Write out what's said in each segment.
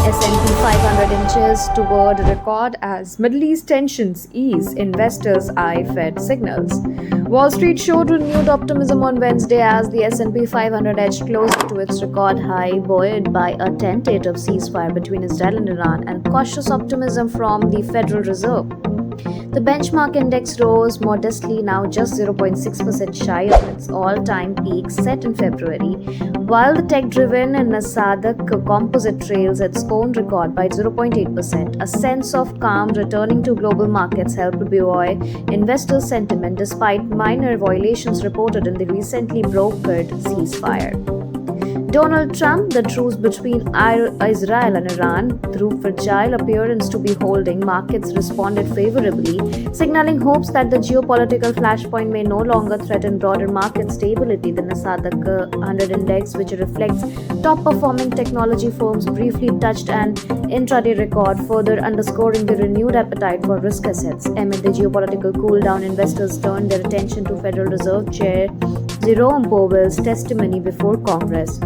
S&P 500 inches toward record as Middle East tensions ease, investors eye Fed signals. Wall Street showed renewed optimism on Wednesday as the S&P 500 edged closer to its record high, buoyed by a tentative ceasefire between Israel and Iran and cautious optimism from the Federal Reserve. The benchmark index rose modestly, now just 0.6% shy of its all-time peak set in February, while the tech-driven Nasdaq Composite trails its own record by 0.8%. A sense of calm returning to global markets helped buoy investor sentiment despite minor violations reported in the recently brokered ceasefire. Donald Trump, the truce between Israel and Iran, through fragile appearance to be holding, markets responded favorably, signaling hopes that the geopolitical flashpoint may no longer threaten broader market stability. The Nasdaq 100 index, which reflects top-performing technology firms, briefly touched an intraday record, further underscoring the renewed appetite for risk assets. Amid the geopolitical cool-down, investors turned their attention to Federal Reserve Chair Jerome Powell's testimony before Congress.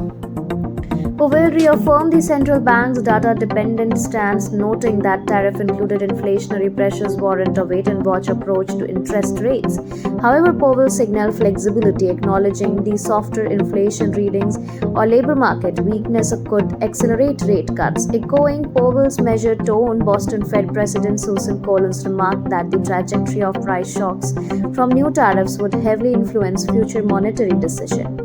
Powell reaffirmed the central bank's data-dependent stance, noting that tariff-included inflationary pressures warrant a wait-and-watch approach to interest rates. However, Powell signaled flexibility, acknowledging the softer inflation readings or labor market weakness could accelerate rate cuts. Echoing Powell's measured tone, Boston Fed President Susan Collins remarked that the trajectory of price shocks from new tariffs would heavily influence future monetary decisions.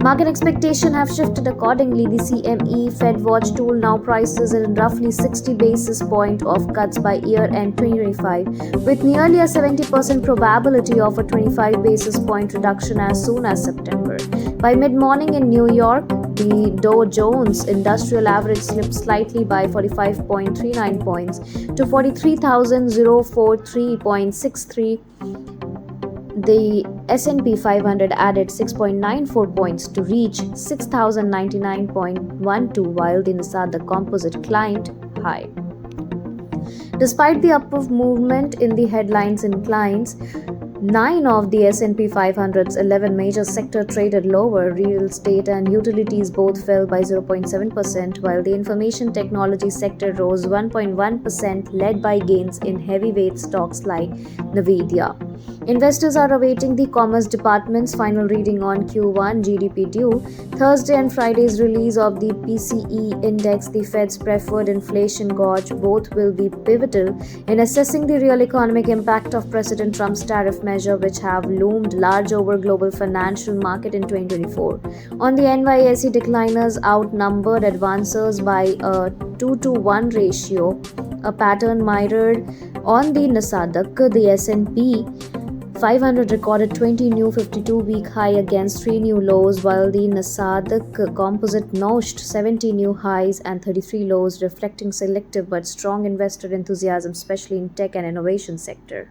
Market expectations have shifted accordingly. The CME Fed Watch tool now prices in roughly 60 basis points of cuts by year-end 2025, with nearly a 70% probability of a 25 basis point reduction as soon as September. By mid-morning in New York, the Dow Jones Industrial Average slipped slightly by 45.39 points to 43,043.63. The S&P 500 added 6.94 points to reach 6,099.12, while the Nasdaq Composite climbed high. Despite the upward movement in the headlines inclines, 9 of the S&P 500's 11 major sectors traded lower. Real estate and utilities both fell by 0.7%, while the information technology sector rose 1.1%, led by gains in heavyweight stocks like Nvidia. Investors are awaiting the Commerce Department's final reading on Q1 GDP due Thursday and Friday's release of the PCE index, the Fed's preferred inflation gauge. Both will be pivotal in assessing the real economic impact of President Trump's tariff measure, which have loomed large over global financial market in 2024. On the NYSE, decliners outnumbered advancers by a 2-to-1 ratio, a pattern mirrored on the Nasdaq. The S&P 500 recorded 20 new 52-week high against 3 new lows, while the Nasdaq Composite notched 70 new highs and 33 lows, reflecting selective but strong investor enthusiasm, especially in tech and innovation sector.